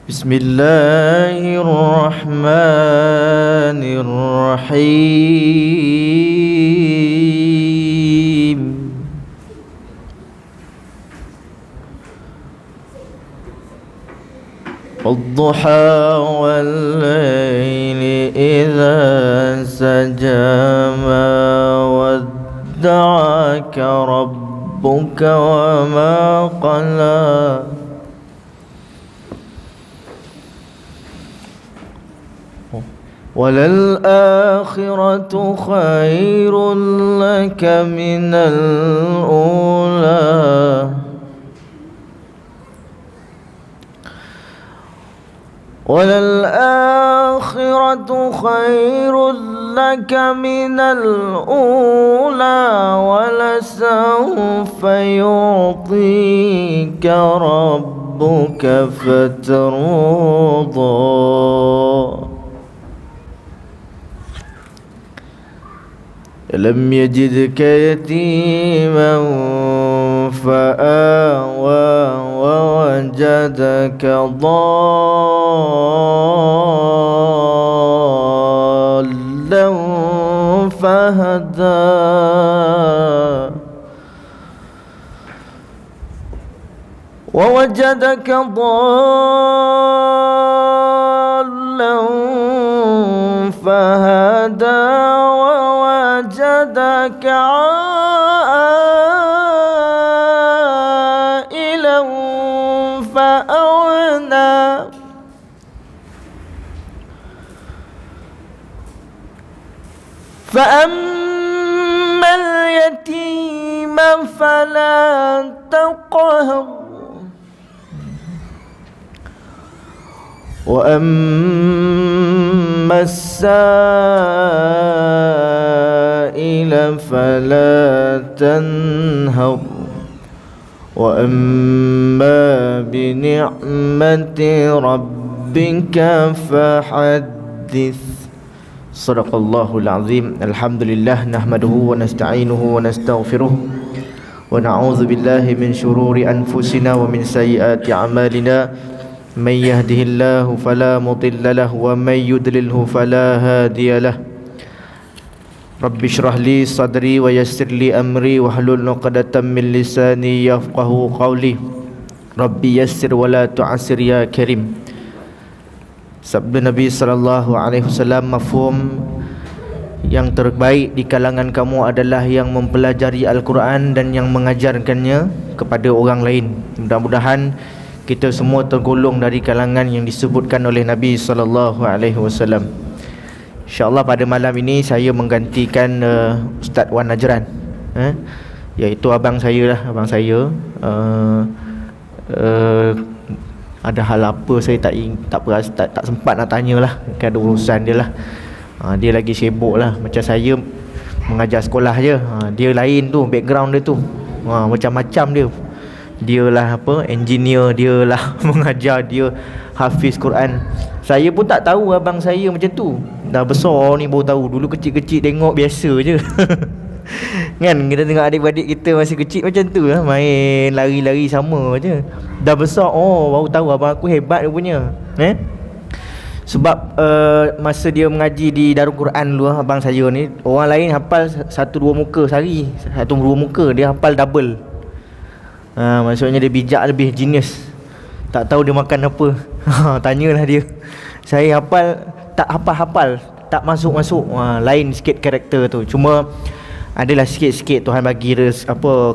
Bismillahirrahmanirrahim. Wadduha wal-laili idza saja ma wadda'aka rabbuka wa ma qala. وَلَلْآخِرَةُ خَيْرٌ لَكَ مِنَ الْأُولَى وَلَلْآخِرَةُ خَيْرٌ لَكَ مِنَ الْأُولَى وَلَسَوْفَ يُعْطِيكَ رَبُّكَ فَتَرْضَى. لم يجدك يتيما فآوى ووجدك ضالا فهدى ووجدك ضالا فهدى ووجدك عائلا فأغنى فأما اليتيم فلا تقهر وأما السائل فلا تنهر وأما بنعمة ربك فحدث. صدق الله العظيم. الحمد لله نحمده ونستعينه ونستغفره ونعوذ بالله من شرور أنفسنا ومن سيئات أعمالنا. من يهده الله فلا مضل له ومن يضلله فلا هادي له. رب اشرح لي صدري ويسر لي أمري واحلل عقدة من لساني يفقهوا قولي. رب يسر ولا تعسر يا كريم. Sabda Nabi SAW mafhum, yang terbaik di kalangan kamu adalah yang mempelajari Al-Quran dan yang mengajarkannya kepada orang lain. Mudah-mudahan kita semua tergolong dari kalangan yang disebutkan oleh Nabi SAW. InsyaAllah pada malam ini saya menggantikan Ustaz Wan Najran, iaitu abang saya lah. Abang saya ada hal apa saya tak sempat nak tanya lah, kan ada urusan dia lah. Dia lagi sibuk lah. Macam saya mengajar sekolah je, dia lain tu, background dia tu macam-macam dia. Dia lah engineer, dia lah mengajar, dia hafiz Quran. Saya pun tak tahu abang saya macam tu. Dah besar ni baru tahu. Dulu kecil-kecil tengok biasa je. Kan kita tengok adik-adik kita masih kecil macam tu lah, main lari-lari sama je. Dah besar, baru tahu abang aku hebat dia punya. Sebab masa dia mengaji di Darul Quran dulu, abang saya ni, orang lain hafal 1-2 muka sehari, 1-2 muka, dia hafal double. Maksudnya dia bijak, lebih genius. Tak tahu dia makan apa. Tanyalah dia. Saya hafal, tak hafal-hafal, tak masuk-masuk. Lain sikit karakter tu. Cuma adalah sikit-sikit Tuhan bagi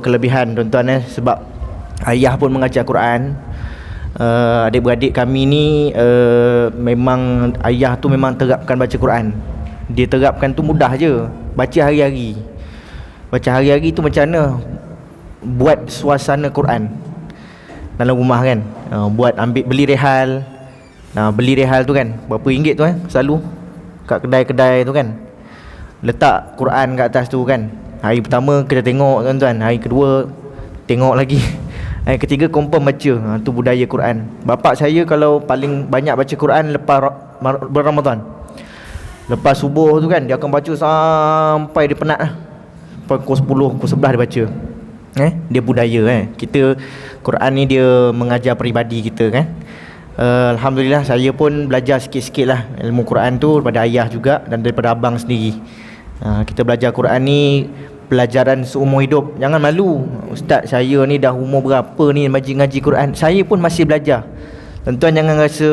kelebihan tuan-tuan, sebab ayah pun mengajar Quran. Adik-beradik kami ni memang ayah tu memang terapkan baca Quran. Dia terapkan tu mudah je, baca hari-hari. Baca hari-hari tu macam mana? Buat suasana Quran dalam rumah kan. Beli rehal. Beli rehal tu kan, berapa ringgit tu selalu kat kedai-kedai tu kan. Letak Quran kat atas tu kan. Hari pertama kita tengok tuan-tuan, hari kedua tengok lagi, hari ketiga confirm baca. Tu budaya Quran. Bapak saya kalau paling banyak baca Quran lepas Ramadan. Lepas subuh tu kan, dia akan baca sampai dia penat lah. Pukul 10, pukul 11 dia baca. Dia budaya Kita Quran ni dia mengajar peribadi kita kan. Alhamdulillah saya pun belajar sikit-sikit lah ilmu Quran tu daripada ayah juga dan daripada abang sendiri. Kita belajar Quran ni pelajaran seumur hidup. Jangan malu, ustaz saya ni dah umur berapa ni ngaji Quran. Saya pun masih belajar. Tuan-tuan jangan rasa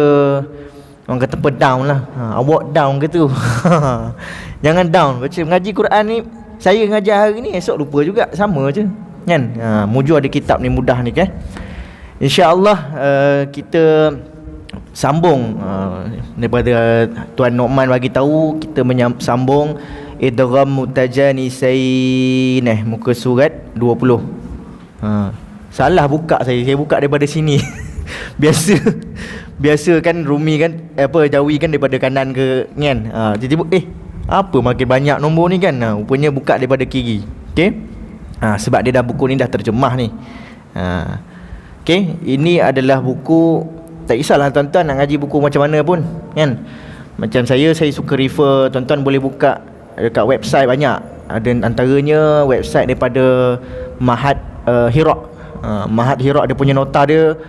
orang kata apa down lah. Awak down ke tu? Jangan down. Baca mengaji Quran ni, saya ngajar hari ni esok lupa juga, sama je kan. Mujur ada kitab ni mudah ni kan. InsyaAllah kita sambung daripada Tuan Noman bagi tahu, kita sambung idgham mutajanisain muka surat 20. Salah buka saya buka daripada sini. biasa kan Rumi kan Jawi kan daripada kanan ke kan. Jadi apa makin banyak nombor ni kan. Rupanya buka daripada kiri. Okey. Sebab dia dah buku ni dah terjemah ni. Okey, ini adalah buku, tak kisahlah tuan-tuan nak ngaji buku macam mana pun kan. Macam saya suka refer, tuan-tuan boleh buka dekat website banyak. Ada antaranya website daripada Mahat Hira. Mahat Hira dia punya nota dia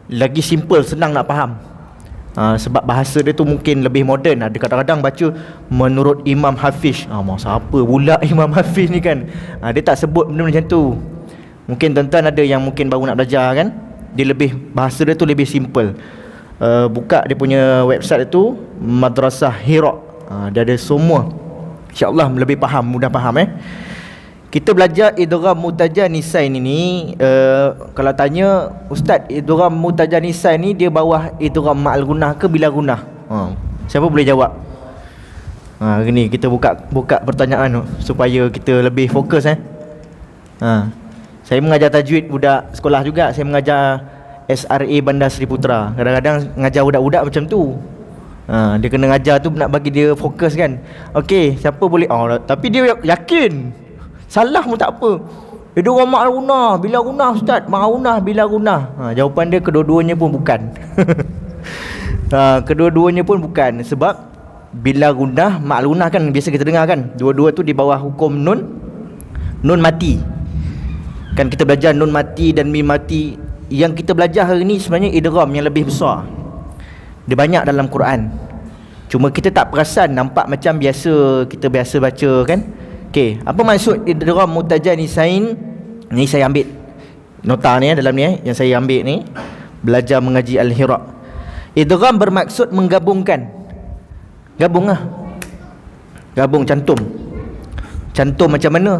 lagi simple, senang nak faham. Sebab bahasa dia tu mungkin lebih moden. Ada kadang-kadang baca menurut Imam Hafiz. Siapa pula Imam Hafiz ni kan. Dia tak sebut benda macam tu. Mungkin tuan-tuan ada yang mungkin baru nak belajar kan. Dia lebih, bahasa dia tu lebih simple. Buka dia punya website tu Madrasah Hira. Dia ada semua. InsyaAllah lebih faham, mudah faham Kita belajar idgham mutajanisain ini. Kalau tanya ustaz, idgham mutajanisain ni dia bawah idgham ma'al gunnah ke bila gunnah? Siapa boleh jawab? Ni kita buka pertanyaan supaya kita lebih fokus Saya mengajar tajwid budak sekolah juga. Saya mengajar SRA Bandar Seri Putra. Kadang-kadang ngajar budak-budak macam tu. Dia kena ngajar tu nak bagi dia fokus kan. Okey, siapa boleh? Tapi dia yakin. Salah pun tak apa. Dia orang ma'al gunnah, bila gunnah ustaz, ma'al gunnah, bila gunnah. Jawapan dia kedua-duanya pun bukan. Kedua-duanya pun bukan. Sebab bila gunnah, ma'al gunnah kan biasa kita dengar kan. Dua-dua tu di bawah hukum nun mati. Kan kita belajar nun mati dan mim mati. Yang kita belajar hari ni sebenarnya idgham yang lebih besar. Dia banyak dalam Quran. Cuma kita tak perasan, nampak macam biasa, kita biasa baca kan. Okey, apa maksud idgham mutajanisain? Ni saya ambil nota ni dalam ni yang saya ambil ni, belajar mengaji Al-Hira. Idgham bermaksud menggabungkan. Gabung Gabung, cantum macam mana?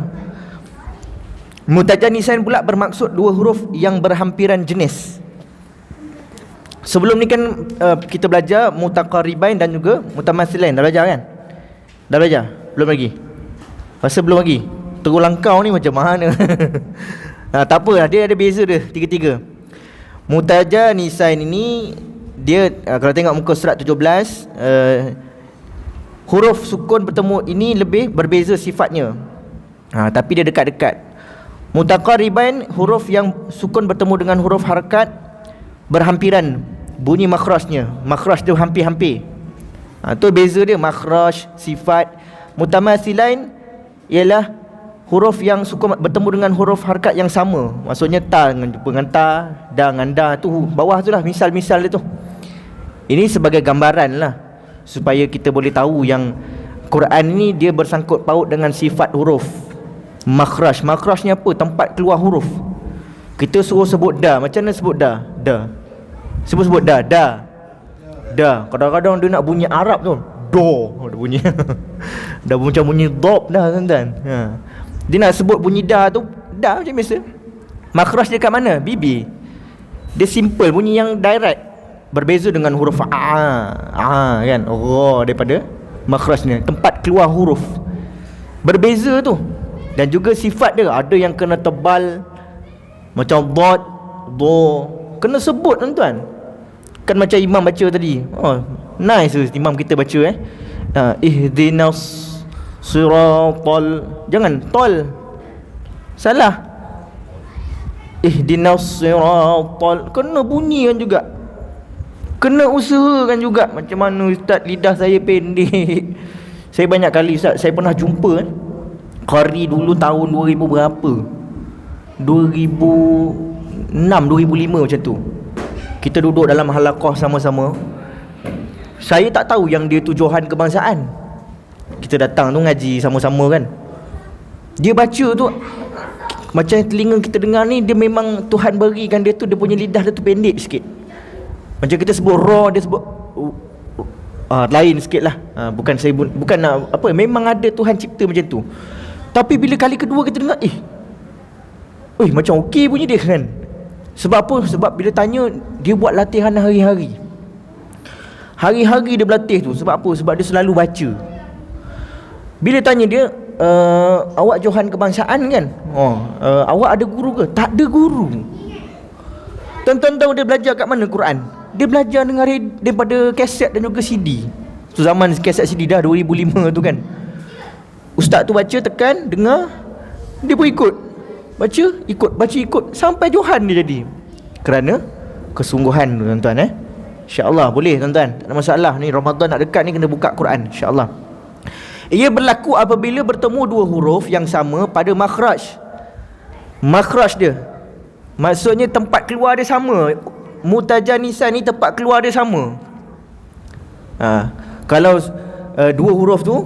Mutajanisain pula bermaksud dua huruf yang berhampiran jenis. Sebelum ni kan kita belajar mutaqaribain dan juga mutamatsilain. Dah belajar kan? Dah belajar? Belum lagi? Rasa belum lagi? Terulang kau ni macam mana? Tak apa lah, dia ada beza dia tiga-tiga. Mutajanisain ini dia kalau tengok muka surat 17, huruf sukun bertemu ini lebih berbeza sifatnya. Tapi dia dekat-dekat. Mutaqaribain, huruf yang sukun bertemu dengan huruf harakat berhampiran bunyi makhrajnya. Makhraj dia hampir-hampir. Tu beza dia, makhraj, sifat. Mutamatsilain ialah huruf yang sukun bertemu dengan huruf harakat yang sama. Maksudnya ta dengan ta, da dengan da, tu bawah tu lah misal-misal dia tu. Ini sebagai gambaran lah, supaya kita boleh tahu yang Quran ni dia bersangkut paut dengan sifat huruf. Makhrajnya apa? Tempat keluar huruf. Kita suruh sebut da, macam mana sebut da? Da. Sebut da. Kadang-kadang dia nak bunyi Arab tu, do, dia bunyi. Dah macam bunyi dob dah tuan-tuan. Dia nak sebut bunyi da tu, da macam biasa. Makhraj dia kat mana? Bibi. Dia simple, bunyi yang direct. Berbeza dengan huruf kan. Daripada makhrajnya, tempat keluar huruf. Berbeza tu. Dan juga sifat dia, ada yang kena tebal macam dot, do, kena sebut tuan-tuan. Kan macam imam baca tadi. Nice imam kita baca ihdinas siratal, jangan tol, salah. Ihdinas siratal, kena bunyikan juga, kena usahakan juga. Macam mana ustaz, lidah saya pendek. Saya banyak kali ustaz, saya pernah jumpa qari dulu tahun 2000 berapa, 2006, 2005 macam tu. Kita duduk dalam halaqah sama-sama. Saya tak tahu yang dia tu Johan kebangsaan. Kita datang tu ngaji sama-sama kan. Dia baca tu macam telinga kita dengar ni, dia memang Tuhan berikan dia tu, dia punya lidah dia tu pendek sikit. Macam kita sebut ra, dia sebut lain sikit lah. Bukan saya bukan nak apa, memang ada Tuhan cipta macam tu. Tapi bila kali kedua kita dengar, macam okey bunyi dia kan. Sebab apa? Sebab bila tanya, dia buat latihan hari-hari. Hari-hari dia berlatih tu. Sebab apa? Sebab dia selalu baca. Bila tanya dia, awak Johan kebangsaan kan? Awak ada guru ke? Tak ada guru. Tuan-tuan tahu dia belajar kat mana Quran? Dia belajar daripada kaset dan juga CD. Tu zaman kaset CD dah 2005 tu kan. Ustaz tu baca, tekan, dengar, dia pun ikut. Baca, ikut sampai Johan dia jadi. Kerana kesungguhan tu tuan-tuan. InsyaAllah boleh tuan-tuan, tak ada masalah. Ni Ramadan nak dekat ni, kena buka Quran InsyaAllah. Ia berlaku apabila bertemu dua huruf yang sama pada makhraj. Makhraj dia, maksudnya tempat keluar dia sama. Mutajanisan ni tempat keluar dia sama. Kalau dua huruf tu,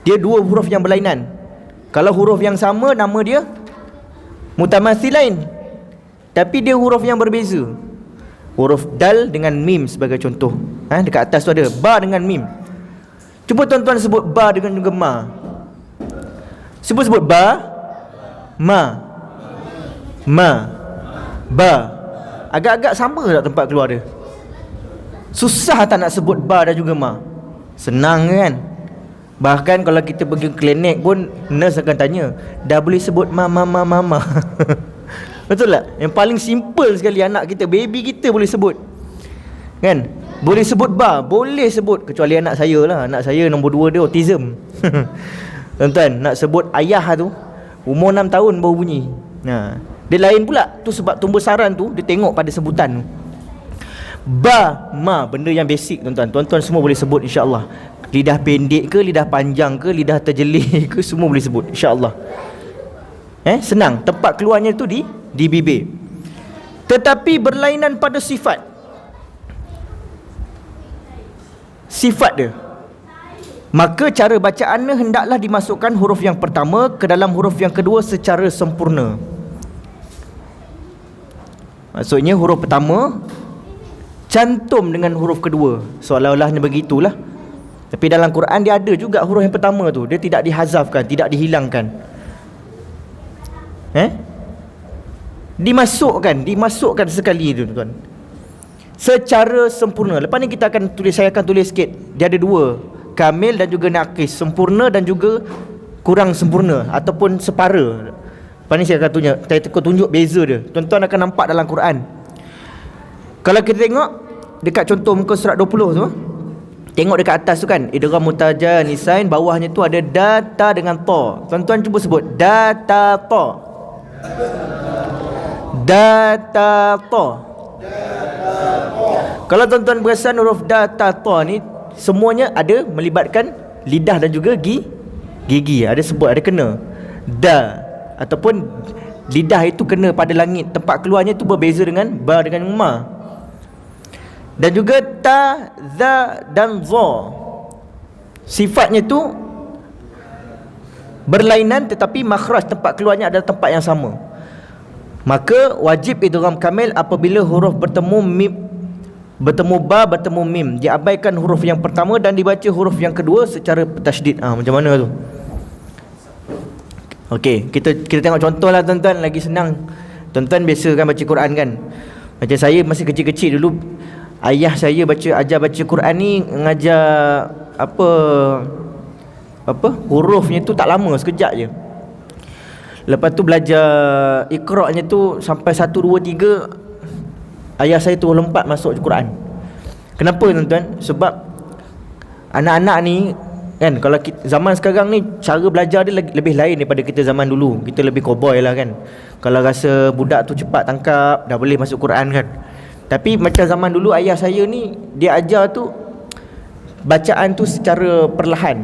dia dua huruf yang berlainan. Kalau huruf yang sama, nama dia mutamathilain, tapi dia huruf yang berbeza. Huruf dal dengan mim sebagai contoh. Dekat atas tu ada ba dengan mim. Cuba tuan-tuan sebut ba dengan juga ma. Sebut ba, ma, ba. Agak-agak sama tak tempat keluar dia? Susah tak nak sebut ba dan juga ma? Senang kan? Bahkan kalau kita pergi klinik pun, nurse akan tanya, dah boleh sebut mama. Betul tak? Yang paling simple sekali, anak kita, baby kita boleh sebut kan? Boleh sebut ba, boleh sebut. Kecuali anak saya lah. Anak saya nombor 2 dia autism. Tuan-tuan, nak sebut ayah tu umur 6 tahun baru bunyi. Dia lain pula. Tu sebab tumbuh saran tu, dia tengok pada sebutan tu. Ba, ma, benda yang basic tuan-tuan. Tuan-tuan semua boleh sebut insyaAllah. Lidah pendek ke, lidah panjang ke, lidah terjelih ke, semua boleh sebut insyaAllah. Senang. Tempat keluarnya tu di bibir. Tetapi berlainan pada sifat dia. Maka cara bacaannya hendaklah dimasukkan huruf yang pertama ke dalam huruf yang kedua secara sempurna. Maksudnya huruf pertama cantum dengan huruf kedua, seolah-olahnya begitulah. Tapi dalam Quran dia ada juga huruf yang pertama tu, dia tidak dihazafkan, tidak dihilangkan. Dimasukkan sekali tu tuan, secara sempurna. Lepas ni kita akan tulis, saya akan tulis sikit. Dia ada dua, kamil dan juga naqis, sempurna dan juga kurang sempurna ataupun separa. Lepas ni saya akan tunjuk beza dia. Tuan-tuan akan nampak dalam Quran. Kalau kita tengok dekat contoh muka surat 20 tu, tengok dekat atas tu kan, idgham mutajanisain, bawahnya tu ada data dengan ta. Tuan-tuan cuba sebut data ta. Data ta. Kalau tuan-tuan perasan huruf data ta ni semuanya ada melibatkan lidah dan juga gigi. Ada sebut, ada kena da, ataupun lidah itu kena pada langit. Tempat keluarnya tu berbeza dengan ba dengan ma. Dan juga ta, za dan za, sifatnya tu berlainan tetapi makhraj, tempat keluarnya adalah tempat yang sama. Maka wajib idgham kamil apabila huruf bertemu ba, bertemu mim. Diabaikan huruf yang pertama dan dibaca huruf yang kedua secara tasydid. Macam mana tu? Okey, kita tengok contoh lah tuan-tuan, lagi senang. Tuan-tuan biasa kan baca Quran kan? Macam saya masa kecil-kecil dulu, ayah saya ajar baca Quran ni, ngajar apa hurufnya tu tak lama, sekejap je. Lepas tu belajar Iqra'-nya tu sampai 1, 2, 3, ayah saya tu lompat masuk Quran. Kenapa tuan-tuan? Sebab anak-anak ni kan, kalau zaman sekarang ni cara belajar dia lebih lain daripada kita zaman dulu. Kita lebih cowboy lah kan. Kalau rasa budak tu cepat tangkap, dah boleh masuk Quran kan. Tapi macam zaman dulu ayah saya ni, dia ajar tu bacaan tu secara perlahan.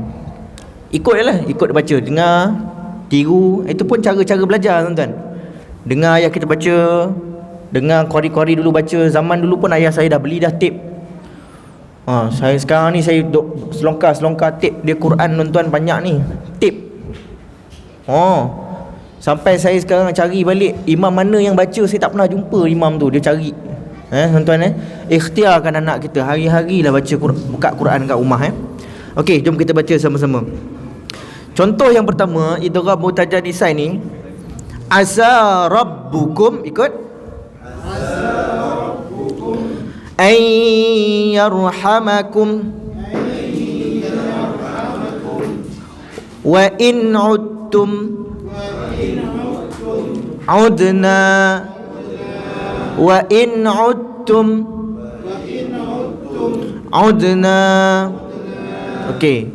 Ikut dia baca, dengar, tiru. Itu pun cara-cara belajar tuan-tuan. Dengar ayah kita baca, Dengar qari-qari dulu baca. Zaman dulu pun ayah saya dah beli dah tape. Saya sekarang ni saya selongkar tape dia Quran tuan-tuan banyak ni. Tape. Sampai saya sekarang cari balik imam mana yang baca, saya tak pernah jumpa imam tu. Dia cari. Tuan-tuan ikhtiarkan anak kita hari-hari lah buka Quran kat rumah. Okey, jom kita baca sama-sama. Contoh yang pertama, idgham mutajannisai ni. Asa rabbukum, ikut. Ay yarhamakum wa in udtum udna wa in udtum udna. Okey,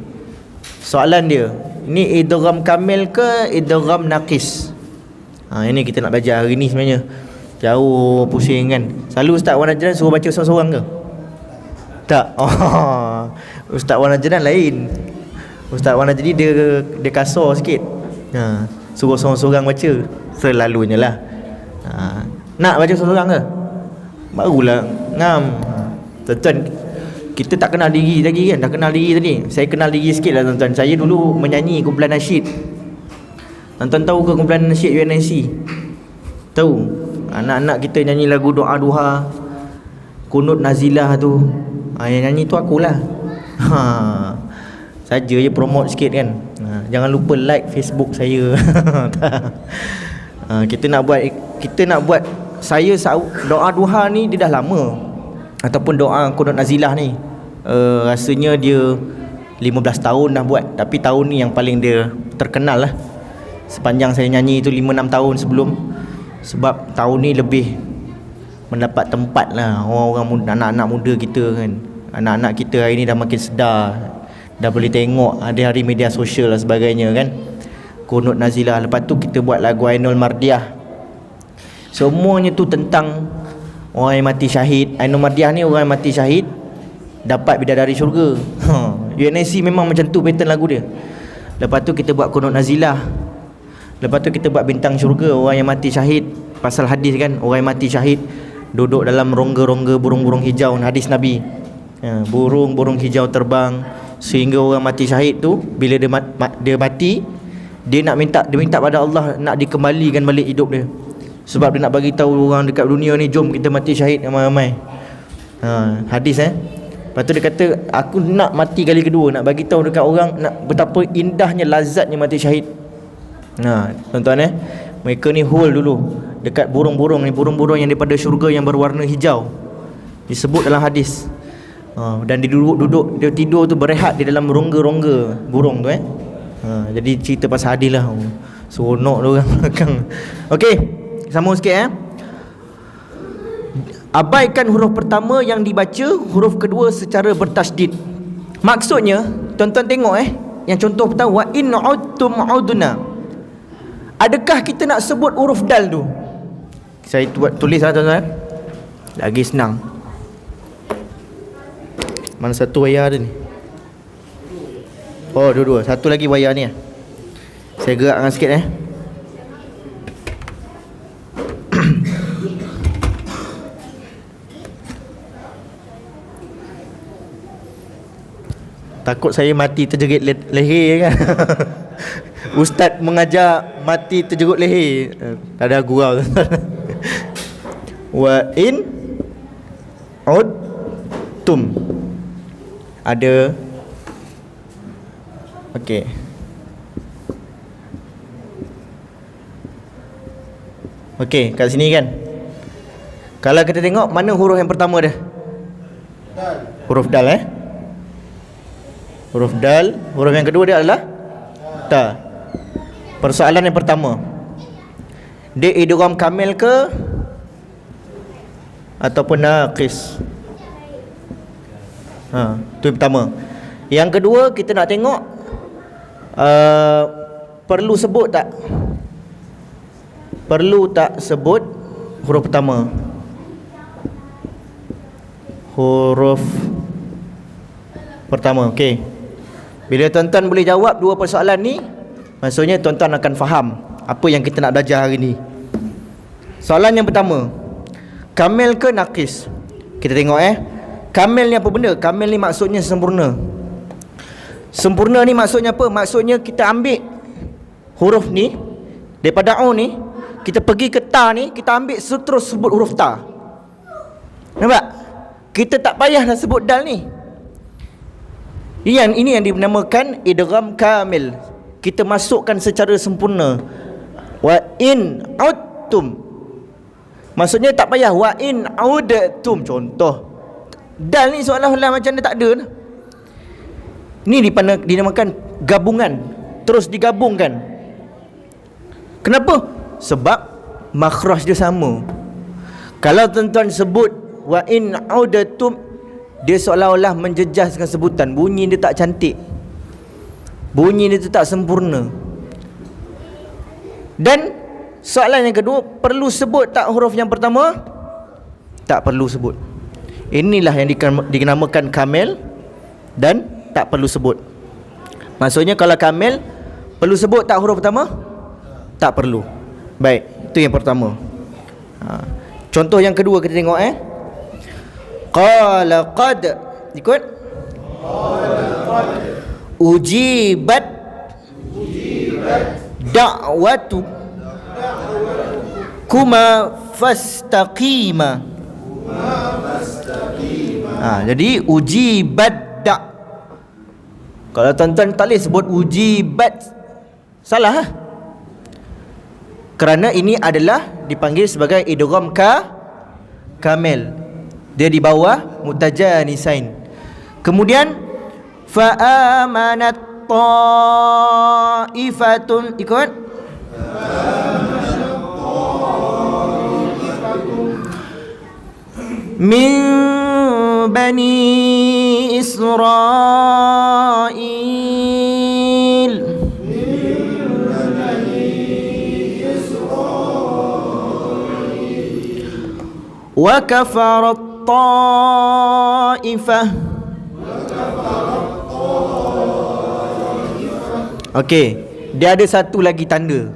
soalan dia, ini idgham kamil ke idgham naqis? Ini kita nak belajar hari ni sebenarnya. Jauh pusing kan. Selalu Ustaz Wan Najran suruh baca seorang-seorang ke? Tak. Ustaz Wan Najran lain. Ustaz Wan Najran dia kasar sikit. Suruh seorang-seorang baca selalunya lah. Nak baca seorang-seorang ke? Barulah ngam. Tuan-tuan, kita tak kenal diri lagi kan? Dah kenal diri tadi. Saya kenal diri sikit lah tuan-tuan. Saya dulu menyanyi kumpulan nasyid. Tuan-tuan tahu ke kumpulan nasyid UNIC? Tahu? Anak-anak kita nyanyi lagu doa duha, kunut nazilah tu. Yang nyanyi tu akulah. Saja je promote sikit kan. Jangan lupa like Facebook saya. Kita nak buat saya doa duha ni dia dah lama. Ataupun doa kunut nazilah ni rasanya dia 15 tahun dah buat. Tapi tahun ni yang paling dia terkenal lah. Sepanjang saya nyanyi tu 5-6 tahun sebelum. Sebab tahun ni lebih mendapat tempat lah orang-orang muda, anak-anak muda kita kan. Anak-anak kita hari ni dah makin sedar, dah boleh tengok ada hari media sosial dan sebagainya kan. Kunut nazilah. Lepas tu kita buat lagu Ainul Mardiah. Semuanya tu tentang orang yang mati syahid. Ainul Mardiah ni orang yang mati syahid dapat bidadari syurga. UNIC memang macam tu pattern lagu dia. Lepas tu kita buat kunut nazilah. Lepas tu kita buat bintang syurga, orang yang mati syahid. Pasal hadis kan, orang yang mati syahid duduk dalam rongga-rongga burung-burung hijau. Hadis Nabi. Burung-burung hijau terbang sehingga orang mati syahid tu bila dia mati, dia minta pada Allah nak dikembalikan balik hidup dia. Sebab dia nak bagi tahu orang dekat dunia ni, jom kita mati syahid ramai-ramai. Hadis Lepas tu dia kata, aku nak mati kali kedua, nak bagi tahu dekat orang nak betapa indahnya, lazatnya mati syahid. Tuan-tuan mereka ni hold dulu dekat burung-burung ni, burung-burung yang daripada syurga yang berwarna hijau. Disebut dalam hadis. Dan dia duduk, dia tidur tu berehat di dalam rongga-rongga burung tu jadi cerita pasal hadis lah. Seronok tu orang belakang. Okey, sambung sikit Abaikan huruf pertama yang dibaca, huruf kedua secara bertasydid. Maksudnya, tuan-tuan tengok yang contoh pertama, wa in udtum udna. Adakah kita nak sebut huruf dal tu? Saya tulis lah tuan-tuan. Lagi senang. Mana satu wayar ada ni? Oh, dua-dua. Satu lagi wayar ni. Saya gerakkan sikit Takut saya mati terjerit leher kan. Ustaz mengajar mati terjerut leher. Tak ada gurau. Wa in udtum. Ada. Okey. Okey, kat sini kan. Kalau kita tengok mana huruf yang pertama dah? Dal. Huruf dal Huruf dal. Huruf yang kedua dia adalah ta. Persoalan yang pertama, dia idgham kamil ke ataupun naqis? Tu yang pertama. Yang kedua kita nak tengok perlu sebut tak? Perlu tak sebut huruf pertama? Huruf pertama. Okey. Bila tuan-tuan boleh jawab dua persoalan ni, maksudnya tuan-tuan akan faham apa yang kita nak belajar hari ni. Soalan yang pertama, Kamil ke naqis? Kita tengok Kamil ni apa benda? Kamil ni maksudnya sempurna. Sempurna ni maksudnya apa? Maksudnya kita ambil huruf ni daripada au ni, kita pergi ke ta ni, kita ambil terus sebut huruf ta. Nampak? Kita tak payah nak sebut dal ni. Ini yang dinamakan idgham kamil. Kita masukkan secara sempurna. Wa in audtum, maksudnya tak payah wa in audtum. Contoh, dal ni seolah-olah macam dia tak ada. Ni dinamakan gabungan, terus digabungkan. Kenapa? Sebab makhraj dia sama. Kalau tuan-tuan sebut wa in audatum, dia seolah-olah menjejaskan sebutan. Bunyi dia tak cantik, bunyi dia tu tak sempurna. Dan soalan yang kedua, perlu sebut tak huruf yang pertama? Tak perlu sebut. Inilah yang dinamakan kamil dan tak perlu sebut. Maksudnya kalau kamil, perlu sebut tak huruf pertama? Tak perlu. Baik, itu yang pertama. Contoh yang kedua kita tengok qala qad, ikut. Qala qad ujibat da'watu kuma fastaqima. Jadi ujibat da'. Kalau tuan-tuan tak boleh sebut ujibat, salah kerana ini adalah dipanggil sebagai idgham kamil. Dia di bawah mutajanisain. Kemudian fa amanat ta'ifatun, ikut. Min bani Israil. Wa kafarat ta'ifah. Okey, dia ada satu lagi tanda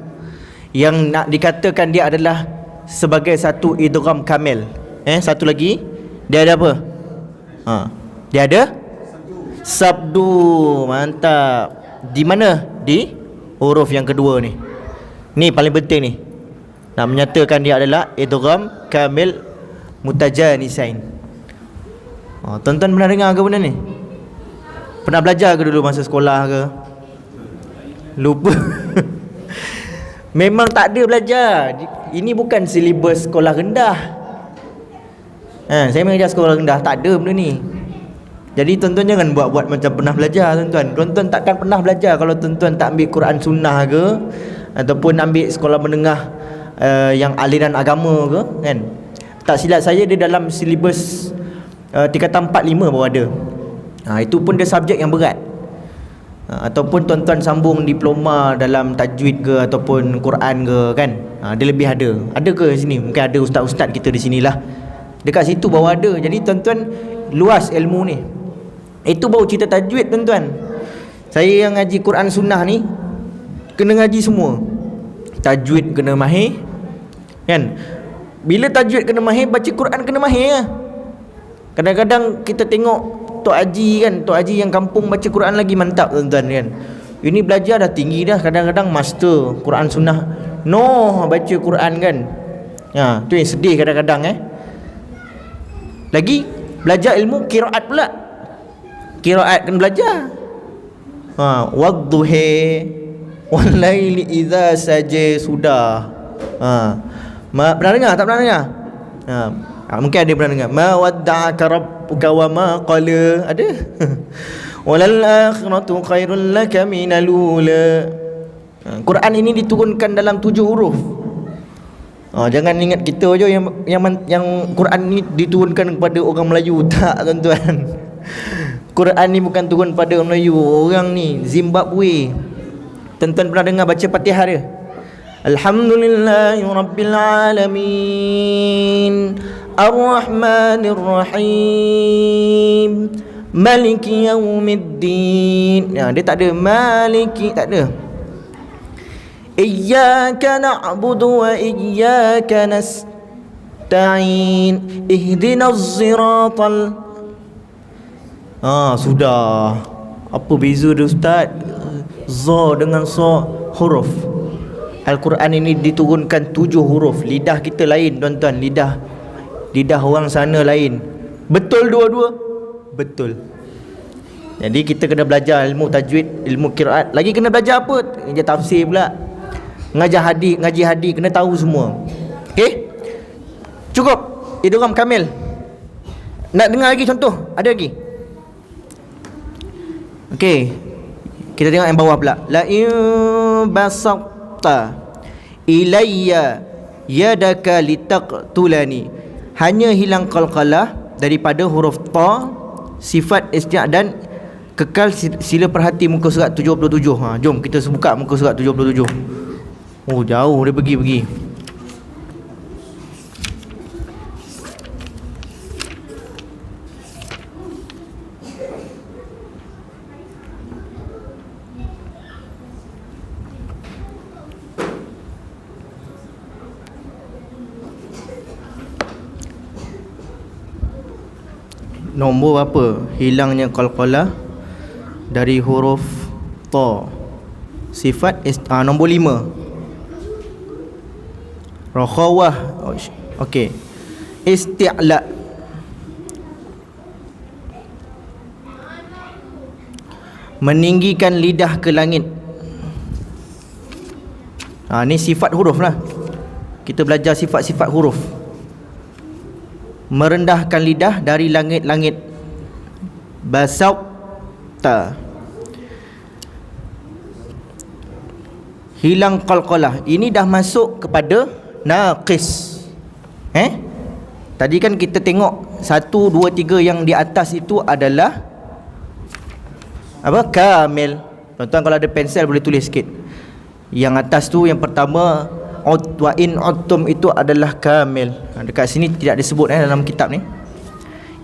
yang nak dikatakan dia adalah sebagai satu idgham kamil. Satu lagi, dia ada apa? Dia ada sabdu. Mantap. Di mana? Di huruf yang kedua ni. Ni paling penting ni. Nak menyatakan dia adalah idgham kamil mutajanisain. Tuan-tuan pernah dengar ke benda ni? Pernah belajar ke dulu masa sekolah ke? Lupa. Memang tak ada belajar. Ini bukan silibus sekolah rendah. Saya mengajar sekolah rendah, tak ada benda ni. Jadi tuan-tuan jangan buat-buat macam pernah belajar tuan-tuan. Tuan-tuan takkan pernah belajar kalau tuan-tuan tak ambil Quran Sunnah ke, ataupun ambil sekolah menengah yang aliran agama ke, kan? Tak silap saya dia dalam silibus tingkatan 4-5 baru ada. Itu pun dia subjek yang berat. Ataupun tuan-tuan sambung diploma dalam tajwid ke ataupun Quran ke, kan? Dia lebih ada. Ada ke sini? Mungkin ada ustaz-ustaz kita di sinilah. Dekat situ baru ada. Jadi tuan-tuan luas ilmu ni. Itu baru cerita tajwid tuan-tuan. Saya yang ngaji Quran Sunnah ni kena ngaji semua. Tajwid kena mahir, kan? Bila tajwid kena mahir, baca Quran kena mahir lah. Kadang-kadang kita tengok Tok Haji, kan, Tok Haji yang kampung baca Quran lagi mantap tuan-tuan, kan. Ini belajar dah tinggi dah, kadang-kadang master Quran Sunnah baca Quran, kan. Tu yang sedih kadang-kadang Lagi belajar ilmu qiraat pula. Qiraat kena belajar. Wadduhi wal laili idza saja, sudah. Pernah dengar? Tak pernah dengar? Mungkin ada pernah dengar. Ma wadda'aka rabbuka wa ma qala. Ada? Walal akhiratu khairul laka minal ula. Quran ini diturunkan dalam 7 huruf. Jangan ingat kita je yang Quran ni diturunkan kepada orang Melayu. Tak tuan-tuan. Quran ni bukan turun pada orang Melayu. Orang ni Zimbabwe. Tuan-tuan pernah dengar baca Fatihah dia? Alhamdulillahi Rabbil Alamin Ar-Rahmanir Rahim Maliki Yawmiddin. Dia tak ada Maliki, tak ada. Iyyaka na'budu wa iyyaka nasta'in ihdinas siratal. Sudah. Apa beza dia ustaz? Za dengan sa huruf. Al-Quran ini diturunkan 7 huruf. Lidah kita lain tuan-tuan, lidah orang sana lain. Betul dua-dua? Betul. Jadi kita kena belajar ilmu tajwid, ilmu qiraat. Lagi kena belajar apa? Ngaji tafsir pula. Ngaji hadis kena tahu semua. Okey? Cukup. Idgham kamil. Nak dengar lagi contoh? Ada lagi? Okey. Kita tengok yang bawah pula. La in basaqta ilayya yadaka litaqtulani. Hanya hilang qalqalah daripada huruf ta, sifat isti' dan kekal. Sila perhati muka surat 77. Jom kita buka muka surat 77. Oh, jauh dia pergi. Nombor apa? Hilangnya qalqalah dari huruf ta, sifat nombor 5. Rakhawah. Okey. Isti'la. Meninggikan lidah ke langit. Ni sifat huruf lah. Kita belajar sifat-sifat huruf. Merendahkan lidah dari langit-langit. Basaqta. Hilang qalqalah. Ini dah masuk kepada naqis. Tadi kan kita tengok 1, 2, 3 yang di atas itu adalah apa? Kamil. Tuan-tuan kalau ada pensel boleh tulis sikit. Yang atas tu yang pertama wa in uttum itu adalah kamil. Dekat sini tidak disebut dalam kitab ni.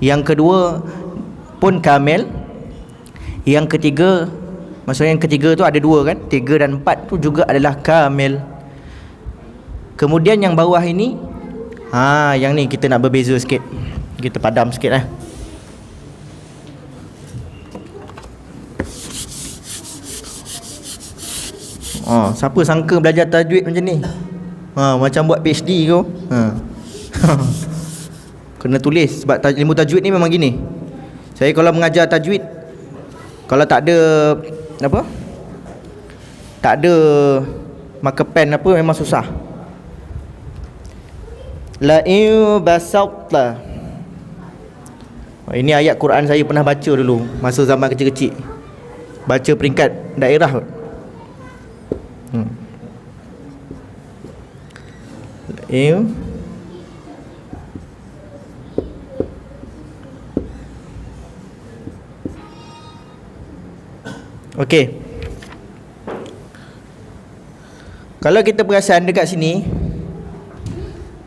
Yang kedua pun kamil. Yang ketiga, maksudnya yang ketiga tu ada 2 kan? 3 dan 4 tu juga adalah kamil. Kemudian yang bawah ini, yang ni kita nak berbeza sikit. Kita padam sikit lah. Siapa sangka belajar tajwid macam ni? Macam buat PhD kau. Kena tulis. Sebab ilmu tajwid ni memang gini. Saya kalau mengajar tajwid, kalau tak ada apa, tak ada marker pen apa, memang susah. La in basaqta. Ini ayat Quran saya pernah baca dulu masa zaman kecil-kecil. Baca peringkat daerah. Okey. Kalau kita perasan dekat sini,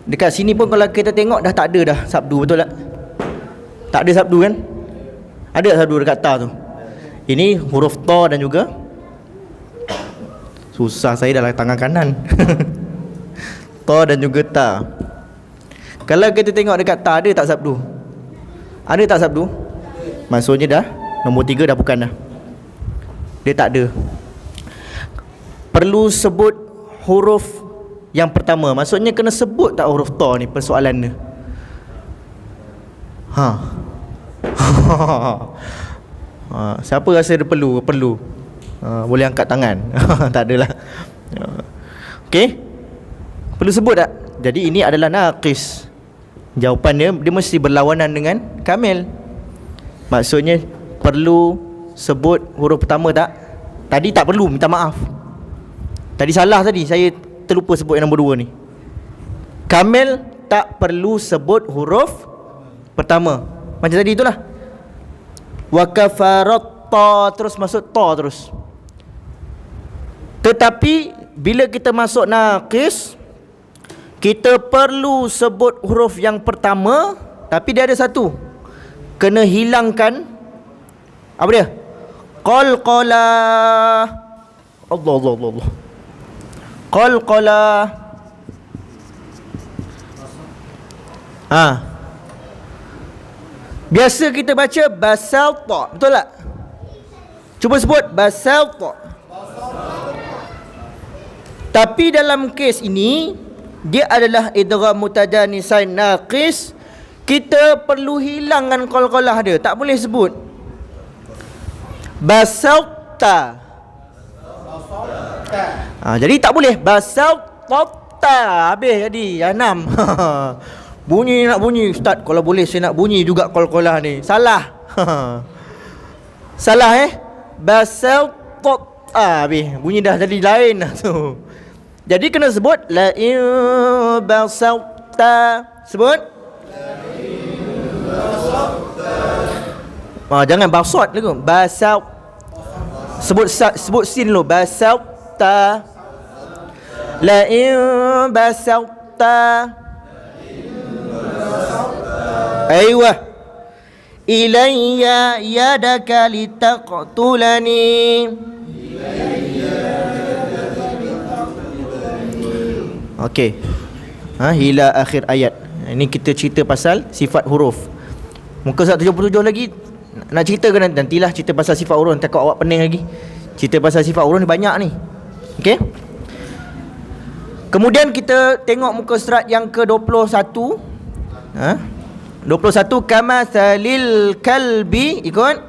dekat sini pun kalau kita tengok dah tak ada dah sabdu, betul tak? Tak ada sabdu kan? Ada sabdu dekat ta tu. Ini huruf ta dan juga, susah saya dalam tangan kanan. Ta dan juga ta. Kalau kita tengok dekat ta, ada tak sabdu? Ada tak sabdu? Maksudnya dah nombor 3 dah bukan dah. Dia tak ada. Perlu sebut huruf yang pertama. Maksudnya kena sebut tak huruf ta ni, persoalan dia. Siapa rasa dia perlu? Boleh angkat tangan. Tak adalah. Okey. Perlu sebut tak? Jadi ini adalah naqis. Jawapan dia mesti berlawanan dengan kamil. Maksudnya perlu sebut huruf pertama tak? Tadi tak perlu, minta maaf. Tadi salah tadi, saya terlupa sebut yang nombor 2 ni. Kamil tak perlu sebut huruf pertama. Macam tadi itulah. Wa kafarat ta, terus masuk ta terus. Tetapi bila kita masuk naqis, kita perlu sebut huruf yang pertama, tapi dia ada satu. Kena hilangkan apa dia? Qalqala. Allah. Qalqala. Biasa kita baca basalta, betul tak? Cuba sebut basalta. Tapi dalam kes ini dia adalah idgham mutajanisain naqis. Kita perlu hilangkan qalqalah dia, tak boleh sebut basalta. Jadi tak boleh basalta, habis jadi enam. Bunyi nak bunyi, ustaz kalau boleh saya nak bunyi juga qalqalah ni. Salah. Salah basalta, habis bunyi dah jadi lain dah tu. Jadi kena sebut la in basalta. Sebut jangan basat lagi. Basal. Sebut sin lo. Basalta. La in basalta. Aywa. Ilayya yadaka litaqtulani. Okey. Hila akhir ayat. Ini kita cerita pasal sifat huruf. Muka surat 77 lagi nak cerita ke nantilah cerita pasal sifat huruf. Takut awak pening lagi. Cerita pasal sifat huruf ni banyak ni. Okey. Kemudian kita tengok muka surat yang ke-21. 21 kama salil kalbi, ikut.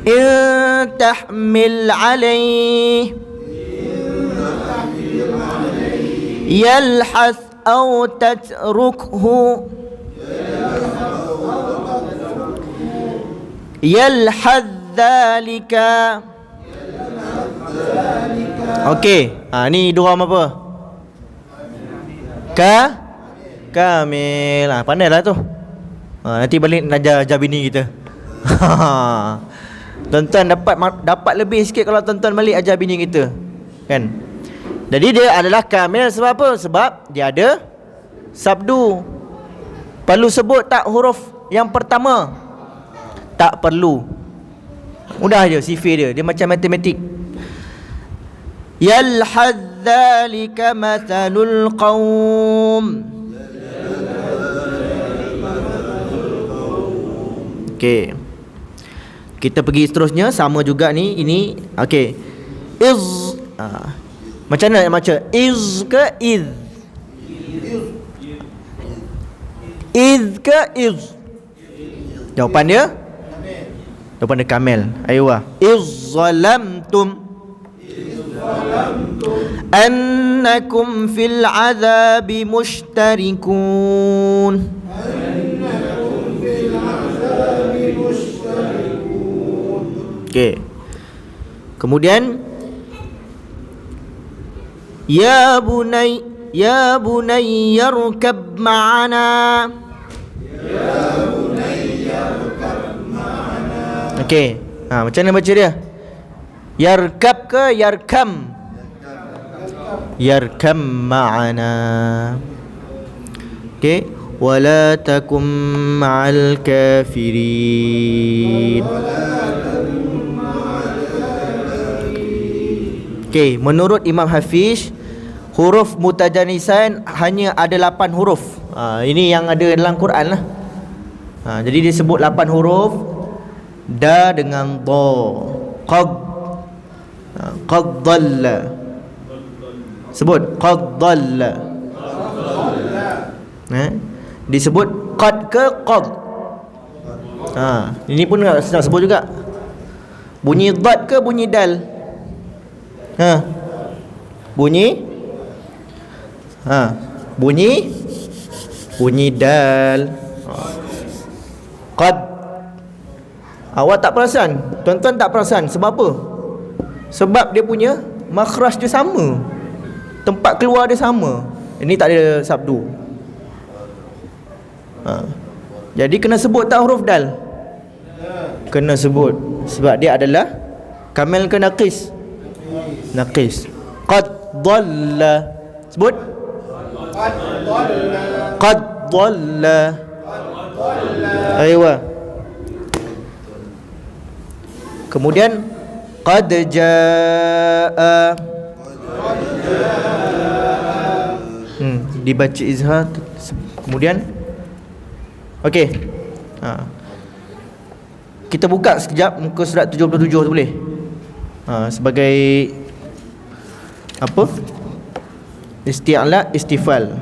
In tahmil alaih yalhath aw tatrukhu yalhath dhalika. Okey, ni idgham apa? Kamil. Pandailah tu. Nanti balik nak ajar bini kita. Tuan-tuan dapat lebih sikit kalau tuan-tuan balik ajar bini kita. Kan? Jadi dia adalah kamil sebab apa? Sebab dia ada sabdu. Perlu sebut tak huruf yang pertama? Tak perlu. Mudah je sifir dia. Dia macam matematik. Yalhadz dzalika mathalul qaum. Okey. Kita pergi seterusnya, sama juga ni. Ini okey. Macam mana nak baca? Iz ke iz? Iz ke iz? Jawapan dia? Jawapan dia kamil. Aywa. Iz zalamtum annakum fil azabi mushtarikun. Okey. Kemudian ya bunay yarkab ma'ana. Okey. Macam mana baca dia? Yarkab ke yarkam? Yarkam ma'ana. Okey. Wala takum ma'al kafirin. Okey, menurut Imam Hafiz, huruf mutajanisain hanya ada 8 huruf. Ini yang ada dalam Quran lah. Jadi dia sebut 8 huruf. Da dengan dha. Qad dhalla. Sebut qad dhalla. Disebut qad ke qad. Ini pun nak sebut juga. Bunyi dad ke bunyi dal? Bunyi dal. Qad. Awak tak perasan? Tuan-tuan tak perasan sebab apa? Sebab dia punya makhraj dia sama, tempat keluar dia sama. Ini tak ada sabdu. Jadi kena sebut tak huruf dal? Kena sebut. Sebab dia adalah kamil ke naqis? Naqis. Qad dhalla. Sebut. Qad dhalla. Aywa. Kemudian qad jaa. dibaca izhar. Kemudian okey. Kita buka sekejap muka surat 77 tu boleh? Sebagai apa? Isti'la, istifal.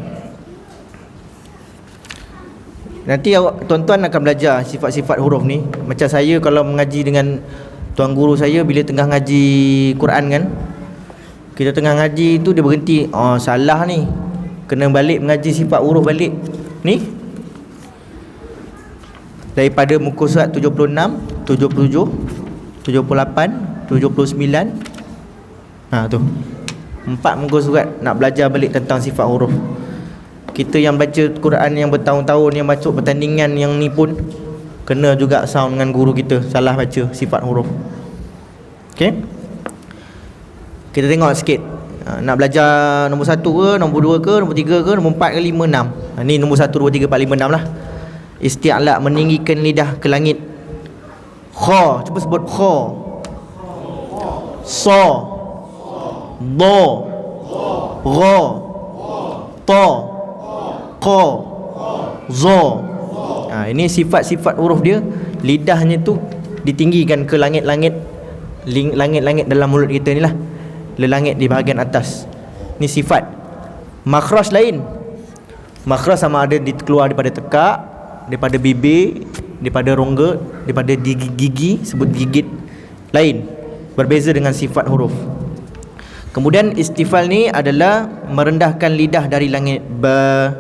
Nanti tuan-tuan akan belajar sifat-sifat huruf ni. Macam saya kalau mengaji dengan tuan guru saya, bila tengah ngaji Quran kan, kita tengah ngaji tu dia berhenti, salah ni, kena balik mengaji sifat huruf balik ni. Daripada muka surat 76, 77, 78, 79. Tu 4 muka surat nak belajar balik tentang sifat huruf. Kita yang baca Quran yang bertahun-tahun, yang masuk pertandingan yang ni pun kena juga sound dengan guru kita, salah baca sifat huruf. Okey, kita tengok sikit. Nak belajar nombor 1 ke, nombor 2 ke, nombor 3 ke, nombor 4 ke, 5, 6. Ni nombor 1, 2, 3, 4, 5, 6 lah. Isti'la, meninggikan lidah ke langit. Kha, cuba sebut kha. Sa, do, ra, ta, qa, za. Ini sifat-sifat huruf dia. Lidahnya tu ditinggikan ke langit-langit, langit-langit dalam mulut kita ni lah, langit di bahagian atas. Ni sifat. Makhraj lain. Makhraj sama ada keluar daripada tekak, daripada bibir, daripada rongga, daripada gigi, sebut gigit. Lain, berbeza dengan sifat huruf. Kemudian istifal ni adalah merendahkan lidah dari langit. Ba,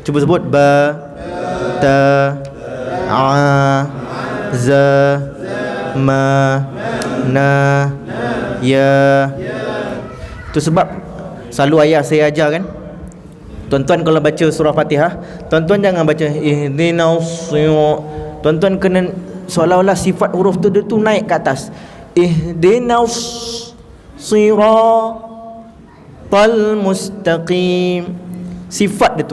cuba sebut. Ba, ta, a, za, ma, na, ya. Itu sebab selalu ayah saya ajar kan, tuan-tuan kalau baca surah Fatihah, tuan-tuan jangan baca ihdinas sirat. Tuan-tuan kena seolah-olah sifat huruf tu dia tu naik ke atas. Ihdinas siratal mustaqim. Sifat dia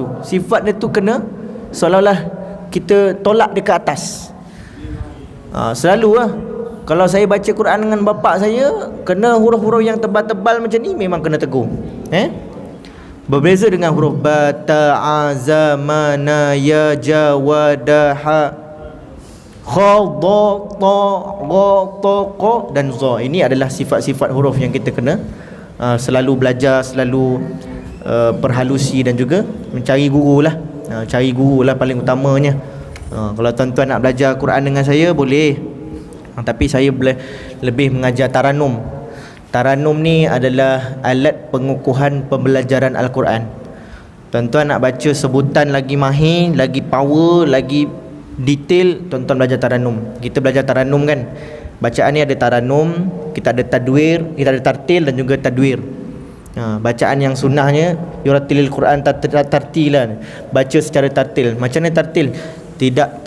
tu kena seolah-olah kita tolak dia ke atas. Selalu lah kalau saya baca Quran dengan bapa saya, kena huruf-huruf yang tebal-tebal macam ni memang kena tegur. Berbeza dengan huruf ba, ta, a, za, ma, na, ya, ja, wa, da, ha, kha, da, ta, ra, ta, qa dan za. Ini adalah sifat-sifat huruf yang kita kena selalu belajar, selalu perhalusi dan juga mencari guru lah. Cari guru lah paling utamanya. Kalau tuan-tuan nak belajar Quran dengan saya boleh, tapi saya lebih mengajar taranum. Taranum ni adalah alat pengukuhan pembelajaran Al-Quran. Tuan-tuan nak baca sebutan lagi mahir, lagi power, lagi detail, tuan-tuan belajar taranum. Kita belajar taranum kan, bacaan ni ada taranum, kita ada tadwir, kita ada tartil dan juga tadwir. Bacaan yang sunnahnya yuratilil Quran tartilan, baca secara tartil. Macam mana tartil? Tidak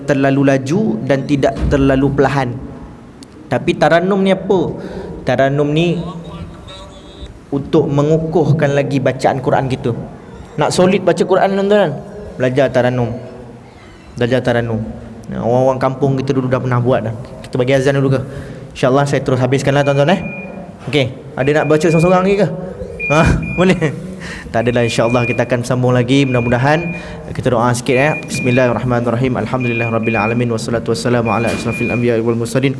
terlalu laju dan tidak terlalu perlahan. Tapi taranum ni apa? Taranum ni untuk mengukuhkan lagi bacaan Quran kita. Nak solid baca Quran tuan-tuan, belajar taranum. Belajar taranum. Orang-orang kampung kita dulu dah pernah buat dah. Kita bagi azan dulu ke? InsyaAllah saya terus habiskanlah tuan-tuan. Okey, ada nak baca seorang-seorang lagi ke? Boleh? Tak adalah, insyaAllah kita akan sambung lagi. Mudah-mudahan kita doa sikit. Bismillahirrahmanirrahim. Alhamdulillahirabbil alamin wassalatu wassalamu ala asrafil anbiya'i wal mursalin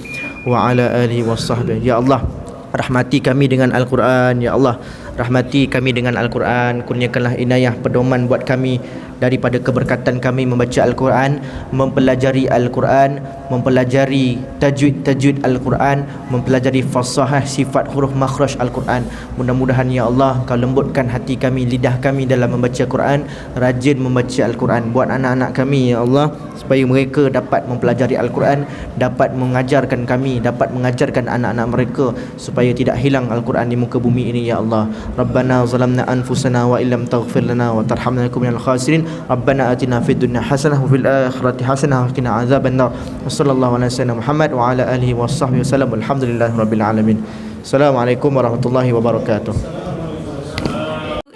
wa ala alihi washabbihi. Ya Allah, rahmati kami dengan Al-Quran. Ya Allah, rahmati kami dengan Al-Quran. Kurniakanlah inayah pedoman buat kami daripada keberkatan kami membaca Al-Quran, mempelajari Al-Quran, mempelajari tajwid Al-Quran, mempelajari fasahah sifat huruf makhraj Al-Quran. Mudah-mudahan ya Allah Kau lembutkan hati kami, lidah kami dalam membaca Quran, rajin membaca Al-Quran. Buat anak-anak kami ya Allah, supaya mereka dapat mempelajari Al-Quran, dapat mengajarkan kami, dapat mengajarkan anak-anak mereka, supaya tidak hilang Al-Quran di muka bumi ini ya Allah. Rabbana zalamna anfusana wa illam taghfir lana wa tarhamna lanakunanna minal khasirin. Rabbana atina fid dunya hasanah wa fil akhirati hasanah wa qina azabannar. Wassallallahu ala sayyidina Muhammad wa ala alihi washabbihi wasallam. Alhamdulillahirabbil alamin. Assalamualaikum warahmatullahi wabarakatuh.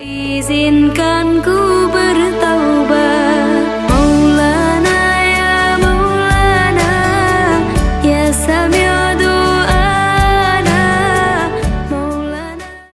Izinkan ku